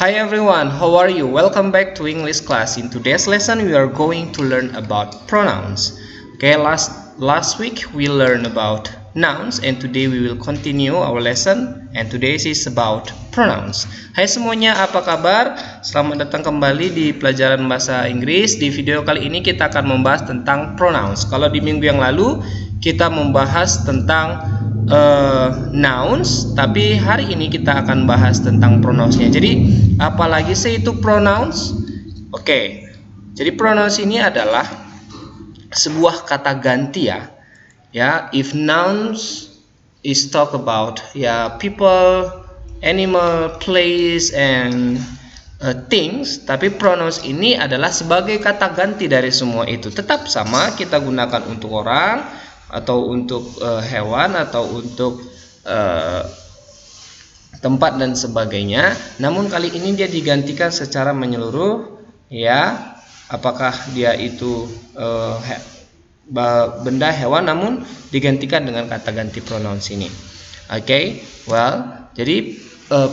Hi everyone, how are you? Welcome back to English class. In today's lesson, we are going to learn about pronouns. Okay, last week we learned about nouns, and today we will continue our lesson. And today is about pronouns. Hai semuanya, apa kabar? Selamat datang kembali di pelajaran bahasa Inggris. Di video kali ini kita akan membahas tentang pronouns. Kalau di minggu yang lalu kita membahas tentang nouns, tapi hari ini kita akan bahas tentang pronounsnya. Jadi apalagi sih itu pronouns? Oke, jadi pronouns ini adalah sebuah kata ganti ya. If nouns is talk about people, animal, place, and things, tapi pronouns ini adalah sebagai kata ganti dari semua itu. Tetap sama kita gunakan untuk orang, atau untuk hewan, atau untuk tempat dan sebagainya. Namun kali ini dia digantikan secara menyeluruh ya. Apakah dia itu benda, hewan, namun digantikan dengan kata ganti pronouns ini. Oke, well, jadi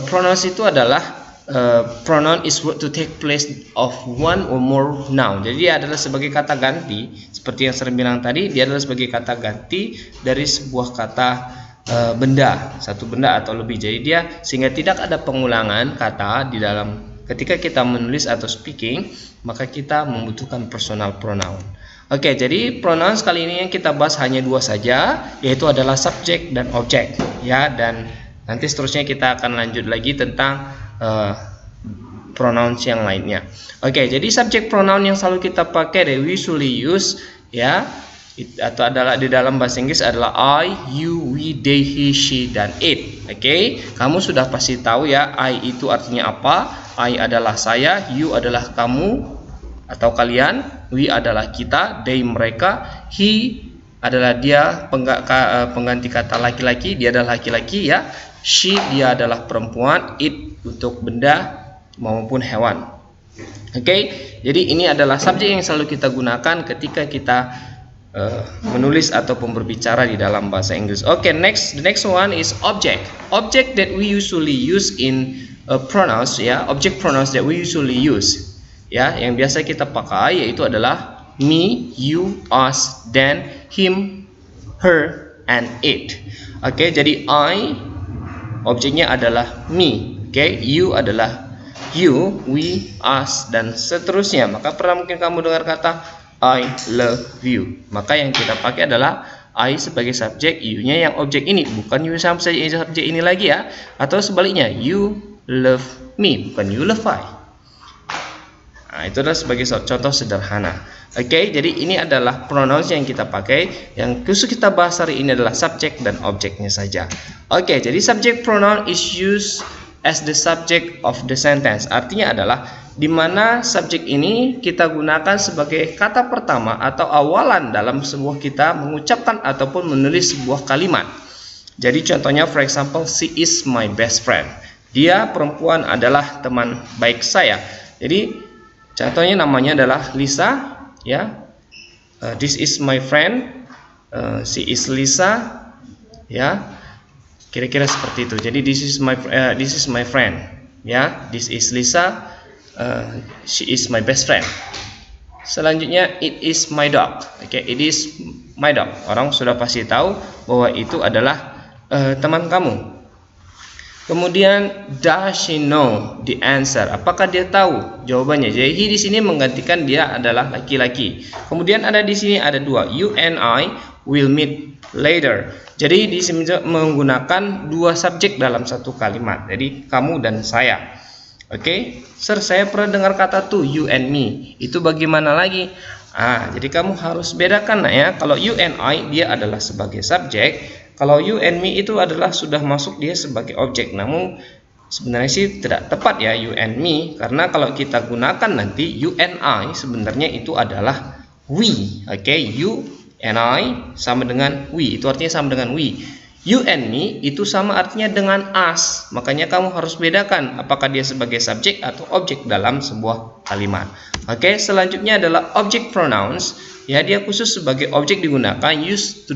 pronouns itu adalah pronoun is word to take place of one or more noun. Jadi dia adalah sebagai kata ganti, seperti yang sering bilang tadi, dia adalah sebagai kata ganti dari sebuah kata benda, satu benda atau lebih. Jadi dia sehingga tidak ada pengulangan kata di dalam ketika kita menulis atau speaking, maka kita membutuhkan personal pronoun. Oke, jadi pronouns kali ini yang kita bahas hanya dua saja, yaitu adalah subject dan object ya, dan nanti seterusnya kita akan lanjut lagi tentang pronouns yang lainnya. Oke, jadi subject pronoun yang selalu kita pakai, we usually use ya, atau adalah di dalam bahasa Inggris adalah I, you, we, they, he, she, dan it. Oke, kamu sudah pasti tahu ya, I itu artinya apa. I adalah saya, you adalah kamu atau kalian, we adalah kita, they mereka, he adalah dia pengganti kata laki-laki, dia adalah laki-laki ya. She dia adalah perempuan, it untuk benda maupun hewan. Oke, jadi ini adalah subjek yang selalu kita gunakan ketika kita menulis ataupun berbicara di dalam bahasa Inggris. Oke, the next one is object. Object that we usually use in pronouns ya, object pronouns that we usually use ya, yang biasa kita pakai yaitu adalah me, you, us, them, him, her, and it. Oke, jadi I objeknya adalah me, you adalah you, we, us, dan seterusnya. Maka pernah mungkin kamu dengar kata I love you. Maka yang kita pakai adalah I sebagai subjek, you-nya yang objek ini, bukan you subjek ini lagi ya. Atau sebaliknya, you love me, bukan you love I. Nah, itu adalah sebagai contoh sederhana. Oke, jadi ini adalah pronouns yang kita pakai. Yang khusus kita bahas hari ini adalah subjek dan objeknya saja. Oke, jadi subject pronoun is used as the subject of the sentence. Artinya adalah di mana subjek ini kita gunakan sebagai kata pertama atau awalan dalam sebuah kita mengucapkan ataupun menulis sebuah kalimat. Jadi contohnya, for example, she is my best friend. Dia perempuan adalah teman baik saya. Jadi contohnya namanya adalah Lisa ya. This is my friend. She is Lisa ya. Kira-kira seperti itu. Jadi this is my friend ya. This is Lisa. She is my best friend. Selanjutnya, it is my dog. Oke, it is my dog. Orang sudah pasti tahu bahwa itu adalah teman kamu. Kemudian, does she know the answer? Apakah dia tahu jawabannya? Jadi he di sini menggantikan dia adalah laki-laki. Kemudian ada di sini ada dua, you and I will meet later. Jadi di sini menggunakan dua subjek dalam satu kalimat. Jadi kamu dan saya. Oke, sir, saya pernah dengar kata tuh you and me. Itu bagaimana lagi? Jadi kamu harus bedakan ya. Kalau you and I dia adalah sebagai subjek. Kalau you and me itu adalah sudah masuk dia sebagai objek. Namun sebenarnya sih tidak tepat ya you and me, karena kalau kita gunakan nanti you and I sebenarnya itu adalah we. Oke, you and I sama dengan we. Itu artinya sama dengan we. You and me itu sama artinya dengan us. Makanya kamu harus bedakan apakah dia sebagai subjek atau objek dalam sebuah kalimat. Oke, selanjutnya adalah object pronouns. Ya, dia khusus sebagai objek digunakan use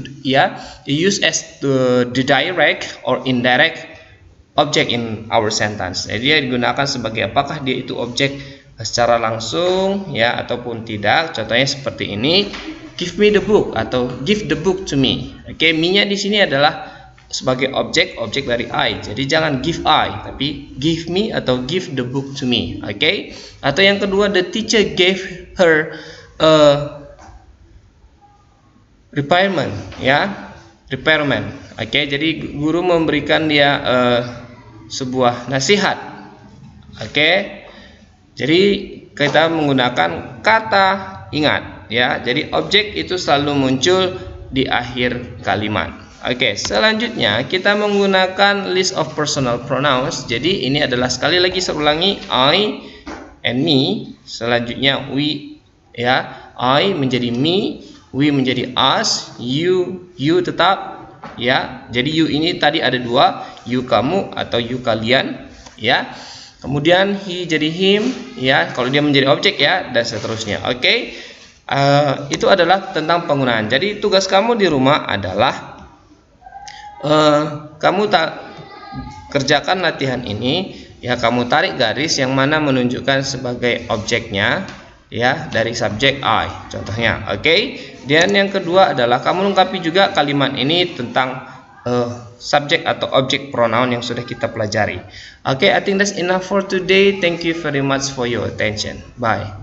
as the direct or indirect object in our sentence. Jadi dia digunakan sebagai apakah dia itu objek secara langsung ya ataupun tidak. Contohnya seperti ini, give me the book atau give the book to me. Oke, me-nya di sini adalah sebagai objek dari I. Jadi jangan give I, tapi give me atau give the book to me. Oke. Atau yang kedua, the teacher gave her a requirement ya. Requirement. Oke, jadi guru memberikan dia sebuah nasihat. Oke. Jadi kita menggunakan kata ingat ya. Jadi objek itu selalu muncul di akhir kalimat. Oke, selanjutnya kita menggunakan list of personal pronouns. Jadi ini adalah, sekali lagi saya ulangi, I and me. Selanjutnya we ya. I menjadi me, we menjadi us, you tetap ya. Jadi you ini tadi ada dua, you kamu atau you kalian ya. Kemudian he jadi him ya, kalau dia menjadi objek ya, dan seterusnya. Oke. Itu adalah tentang penggunaan. Jadi tugas kamu di rumah adalah kamu kerjakan latihan ini ya, kamu tarik garis yang mana menunjukkan sebagai objeknya ya dari subjek I contohnya. Oke. Dan yang kedua adalah kamu lengkapi juga kalimat ini tentang subjek atau objek pronoun yang sudah kita pelajari. Oke, I think that's enough for today. Thank you very much for your attention. Bye.